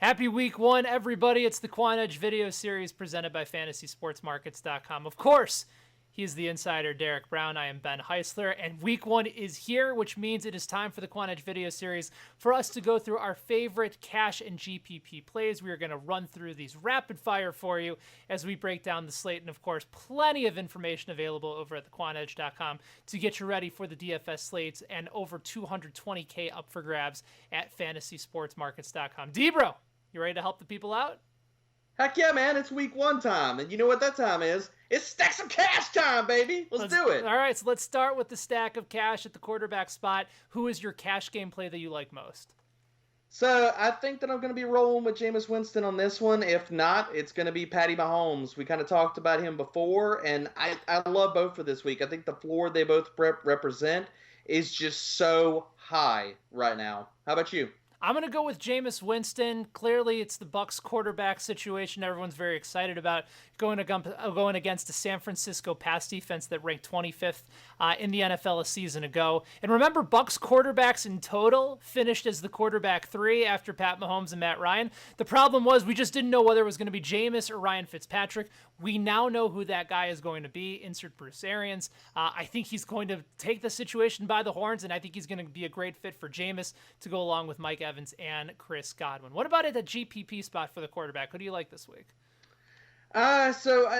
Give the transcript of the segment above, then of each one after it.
Happy week one, everybody. It's the Quant Edge video series presented by FantasySportsMarkets.com. Of course, he is the insider, Derek Brown. I am Ben Heisler, and week one is here, which means it is time for the Quant Edge video series for us to go through our favorite cash and GPP plays. We are going to run through these rapid fire for you as we break down the slate, and of course, plenty of information available over at thequantedge.com to get you ready for the DFS slates and over 220K up for grabs at FantasySportsMarkets.com. D-Bro, you ready to help the people out? Heck yeah, man. It's week one time. And you know what that time is? It's stack some cash time, baby. Let's do it. All right, so let's start with the stack of cash at the quarterback spot. Who is your cash game play that you like most? So I think that I'm going to be rolling with Jameis Winston on this one. If not, it's going to be Patty Mahomes. We kind of talked about him before, and I love both for this week. I think the floor they both represent is just so high right now. How about you? I'm going to go with Jameis Winston. Clearly, it's the Bucs quarterback situation everyone's very excited about, going against a San Francisco pass defense that ranked 25th in the NFL a season ago. And remember, Bucs quarterbacks in total finished as the quarterback 3 after Pat Mahomes and Matt Ryan. The problem was we just didn't know whether it was going to be Jameis or Ryan Fitzpatrick. We now know who that guy is going to be. Insert Bruce Arians. I think he's going to take the situation by the horns, and I think he's going to be a great fit for Jameis to go along with Mike Evans and Chris Godwin. What about at the GPP spot for the quarterback? Who do you like this week? So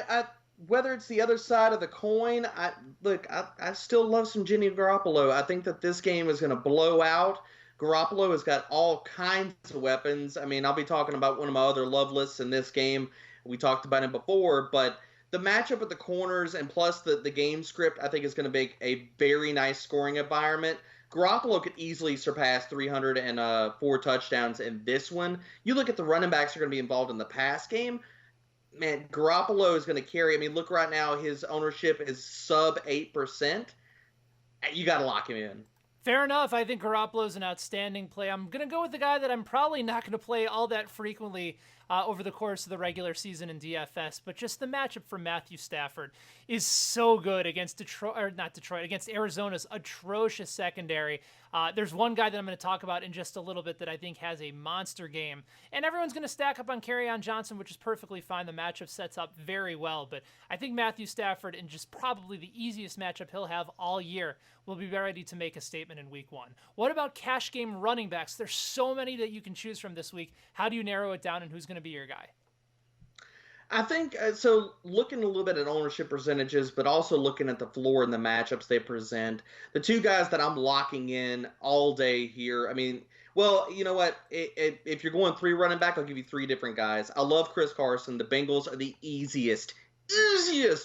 whether it's the other side of the coin, I still love some Jimmy Garoppolo. I think that this game is going to blow out. Garoppolo has got all kinds of weapons. I mean, I'll be talking about one of my other love lists in this game. We talked about him before, but the matchup at the corners and plus the game script, I think is going to make a very nice scoring environment. Garoppolo could easily surpass 304 touchdowns in this one. You look at the running backs who are going to be involved in the pass game. Man, Garoppolo is going to carry. I mean, look right now, his ownership is sub 8%. You got to lock him in. Fair enough. I think Garoppolo is an outstanding play. I'm going to go with the guy that I'm probably not going to play all that frequently over the course of the regular season in DFS, but just the matchup for Matthew Stafford is so good against against Arizona's atrocious secondary. There's one guy that I'm going to talk about in just a little bit that I think has a monster game, and everyone's going to stack up on Kerryon Johnson, which is perfectly fine. The matchup sets up very well, but I think Matthew Stafford, in just probably the easiest matchup he'll have all year, will be ready to make a statement in week one. What about cash game running backs? There's so many that you can choose from this week. How do you narrow it down, and who's going to be your guy? I think, so looking a little bit at ownership percentages, but also looking at the floor and the matchups they present, the two guys that I'm locking in all day here, I mean, well, you know what? If you're going 3 running back, I'll give you 3 different guys. I love Chris Carson. The Bengals are the easiest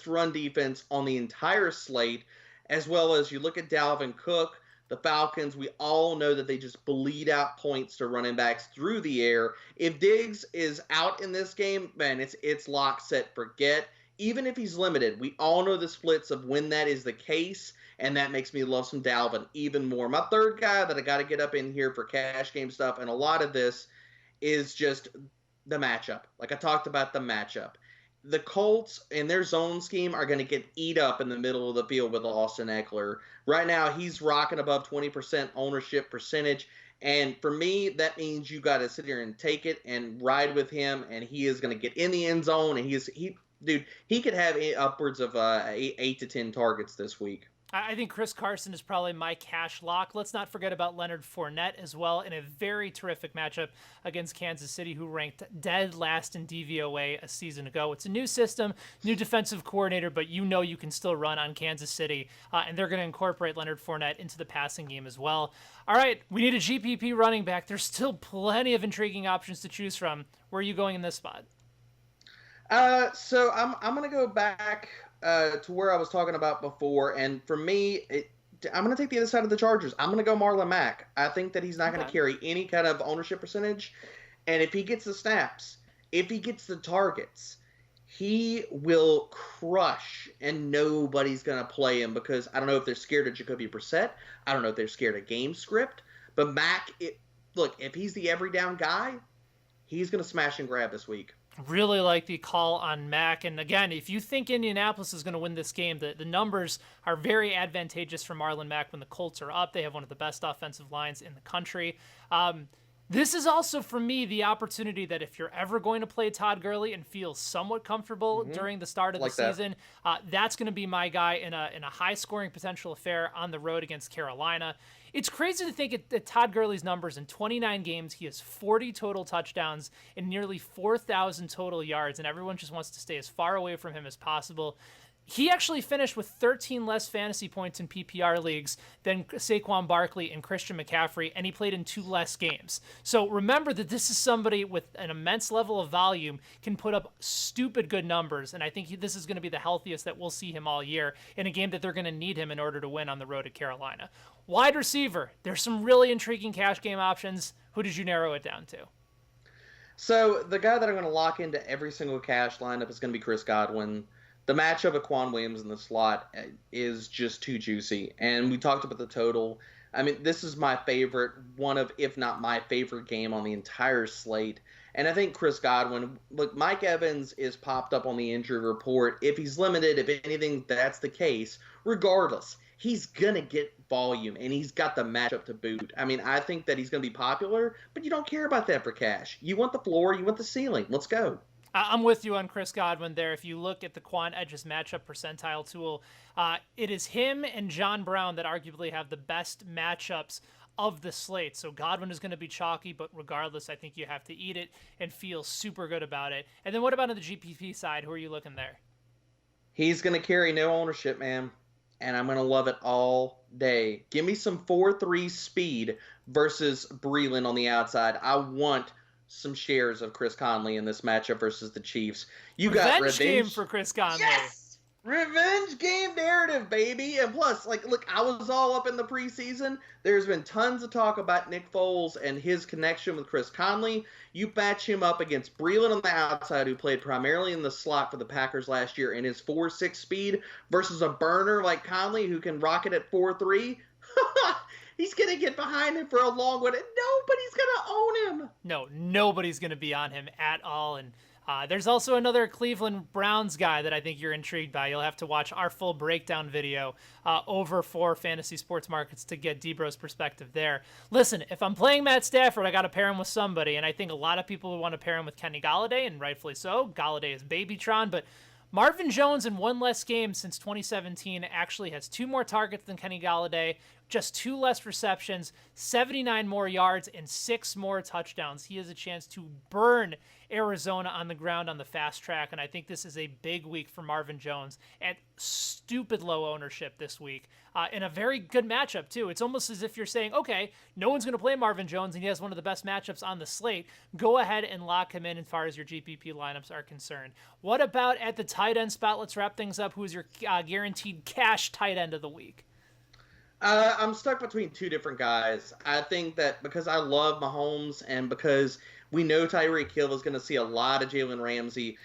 run defense on the entire slate, as well as you look at Dalvin Cook. The Falcons, we all know that they just bleed out points to running backs through the air. If Diggs is out in this game, man, it's lock, set, forget. Even if he's limited, we all know the splits of when that is the case, and that makes me love some Dalvin even more. My third guy that I got to get up in here for cash game stuff, and a lot of this is just the matchup. Like I talked about the matchup. The Colts and their zone scheme are going to get eat up in the middle of the field with Austin Eckler. Right now, he's rocking above 20% ownership percentage. And for me, that means you got to sit here and take it and ride with him. And he is going to get in the end zone. And he could have upwards of 8 to 10 targets this week. I think Chris Carson is probably my cash lock. Let's not forget about Leonard Fournette as well in a very terrific matchup against Kansas City, who ranked dead last in DVOA a season ago. It's a new system, new defensive coordinator, but you know you can still run on Kansas City, and they're going to incorporate Leonard Fournette into the passing game as well. All right, we need a GPP running back. There's still plenty of intriguing options to choose from. Where are you going in this spot? So I'm going to go back to where I was talking about before, and for me, I'm going to take the other side of the Chargers. I'm going to go Marlon Mack. I think that he's not going to carry any kind of ownership percentage, and if he gets the snaps, if he gets the targets, he will crush, and nobody's going to play him because I don't know if they're scared of Jacoby Brissett. I don't know if they're scared of game script, but Mack, look, if he's the every down guy, he's going to smash and grab this week. Really like the call on Mack. And again, if you think Indianapolis is going to win this game, the numbers are very advantageous for Marlon Mack when the Colts are up. They have one of the best offensive lines in the country. This is also, for me, the opportunity that if you're ever going to play Todd Gurley and feel somewhat comfortable during the start of the season, that's going to be my guy in a high-scoring potential affair on the road against Carolina. It's crazy to think at Todd Gurley's numbers. In 29 games, he has 40 total touchdowns and nearly 4,000 total yards, and everyone just wants to stay as far away from him as possible. He actually finished with 13 less fantasy points in PPR leagues than Saquon Barkley and Christian McCaffrey, and he played in 2 less games. So remember that this is somebody with an immense level of volume, can put up stupid good numbers, and I think this is going to be the healthiest that we'll see him all year in a game that they're going to need him in order to win on the road at Carolina. Wide receiver, there's some really intriguing cash game options. Who did you narrow it down to? So the guy that I'm going to lock into every single cash lineup is going to be Chris Godwin. The matchup of Quan Williams in the slot is just too juicy. And we talked about the total. I mean, this is my favorite, one of, if not my favorite game on the entire slate. And I think Chris Godwin, look, Mike Evans is popped up on the injury report. If he's limited, if anything, that's the case. Regardless, he's going to get volume, and he's got the matchup to boot. I mean, I think that he's going to be popular, but you don't care about that for cash. You want the floor, you want the ceiling. Let's go. I'm with you on Chris Godwin there. If you look at the Quant Edge's matchup percentile tool, it is him and John Brown that arguably have the best matchups of the slate. So Godwin is going to be chalky, but regardless, I think you have to eat it and feel super good about it. And then what about on the GPP side? Who are you looking there? He's going to carry no ownership, man, and I'm going to love it all day. Give me some 4-3 speed versus Breeland on the outside. I want some shares of Chris Conley in this matchup versus the Chiefs. You got revenge game for Chris Conley. Yes! Revenge game narrative, baby. And plus, like, look, I was all up in the preseason. There's been tons of talk about Nick Foles and his connection with Chris Conley. You match him up against Breeland on the outside, who played primarily in the slot for the Packers last year, in his 4.6 speed, versus a burner like Conley who can rock it at 4.3. He's going to get behind him for a long one, and nobody's going to own him. No, nobody's going to be on him at all. And there's also another Cleveland Browns guy that I think you're intrigued by. You'll have to watch our full breakdown video over for Fantasy Sports Markets to get Debro's perspective there. Listen, if I'm playing Matt Stafford, I got to pair him with somebody, and I think a lot of people would want to pair him with Kenny Golladay, and rightfully so. Golladay is Babytron, but Marvin Jones in 1 less game since 2017 actually has 2 more targets than Kenny Golladay, just 2 less receptions, 79 more yards, and 6 more touchdowns. He has a chance to burn Arizona on the ground on the fast track, and I think this is a big week for Marvin Jones at stupid low ownership this week, in a very good matchup, too. It's almost as if you're saying, okay, no one's going to play Marvin Jones, and he has one of the best matchups on the slate. Go ahead and lock him in as far as your GPP lineups are concerned. What about at the tight end spot? Let's wrap things up. Who's your guaranteed cash tight end of the week? I'm stuck between 2 different guys. I think that because I love Mahomes and because we know Tyreek Hill is going to see a lot of Jalen Ramsey,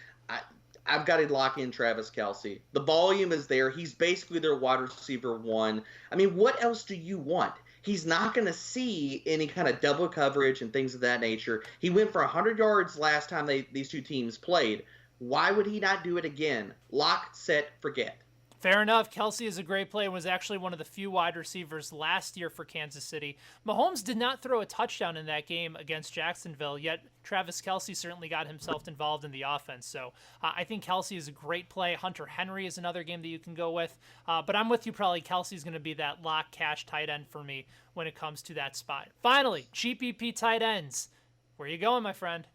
I've got to lock in Travis Kelce. The volume is there. He's basically their wide receiver 1. I mean, what else do you want? He's not going to see any kind of double coverage and things of that nature. He went for 100 yards last time these 2 teams played. Why would he not do it again? Lock, set, forget. Fair enough. Kelce is a great play and was actually one of the few wide receivers last year for Kansas City. Mahomes did not throw a touchdown in that game against Jacksonville, yet Travis Kelce certainly got himself involved in the offense. So I think Kelce is a great play. Hunter Henry is another game that you can go with. But I'm with you probably. Kelce is going to be that lock cash tight end for me when it comes to that spot. Finally, GPP tight ends. Where are you going, my friend?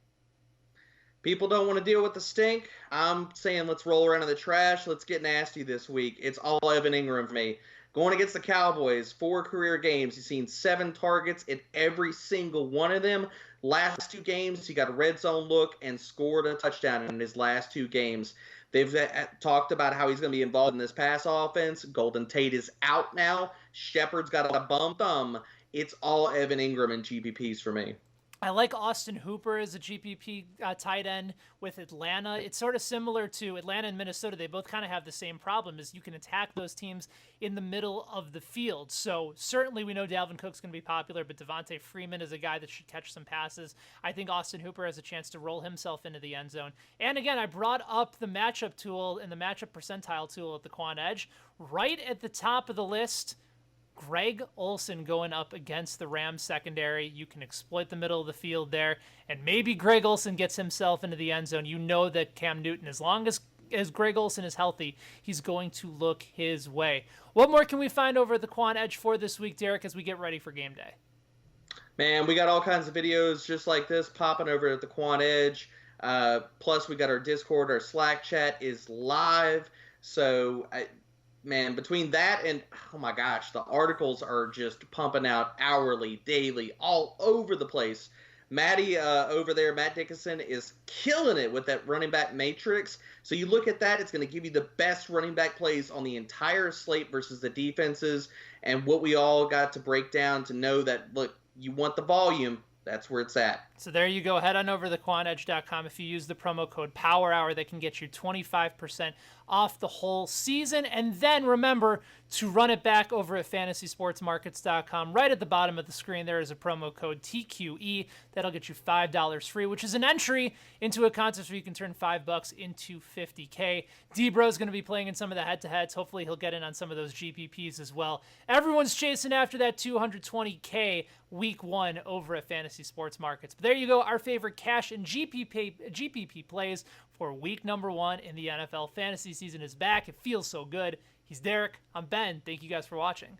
People don't want to deal with the stink. I'm saying let's roll around in the trash. Let's get nasty this week. It's all Evan Ingram for me. Going against the Cowboys, 4 career games. He's seen 7 targets in every single one of them. Last 2 games, he got a red zone look and scored a touchdown in his last 2 games. They've talked about how he's going to be involved in this pass offense. Golden Tate is out now. Shepard's got a bum thumb. It's all Evan Ingram and GPPs for me. I like Austin Hooper as a GPP tight end with Atlanta. It's sort of similar to Atlanta and Minnesota. They both kind of have the same problem, is you can attack those teams in the middle of the field. So certainly we know Dalvin Cook's going to be popular, but Devontae Freeman is a guy that should catch some passes. I think Austin Hooper has a chance to roll himself into the end zone. And again, I brought up the matchup tool and the matchup percentile tool at the Quant Edge. Right at the top of the list, Greg Olsen going up against the Rams secondary. You can exploit the middle of the field there, and maybe Greg Olsen gets himself into the end zone. You know that Cam Newton, as long as Greg Olsen is healthy, he's going to look his way. What more can we find over at the Quant Edge for this week, Derek, as we get ready for game day? Man, we got all kinds of videos just like this popping over at the Quant Edge. Plus, we got our Discord, our Slack chat is live. So, man, between that and, oh my gosh, the articles are just pumping out hourly, daily, all over the place. Maddie over there, Matt Dickinson, is killing it with that running back matrix. So you look at that, it's going to give you the best running back plays on the entire slate versus the defenses. And what we all got to break down to know that, look, you want the volume, that's where it's at. So there you go. Head on over to thequantedge.com. If you use the promo code POWERHOUR, that can get you 25% off the whole season. And then remember to run it back over at fantasysportsmarkets.com. Right at the bottom of the screen, there is a promo code TQE. That'll get you $5 free, which is an entry into a contest where you can turn $5 into $50K. D-Bro's going to be playing in some of the head-to-heads. Hopefully he'll get in on some of those GPPs as well. Everyone's chasing after that $220K week one over at Fantasy Sports Markets. But there you go, our favorite cash and GPP plays for week number 1 in the NFL. Fantasy season is back. It feels so good. He's Derek. I'm Ben. Thank you guys for watching.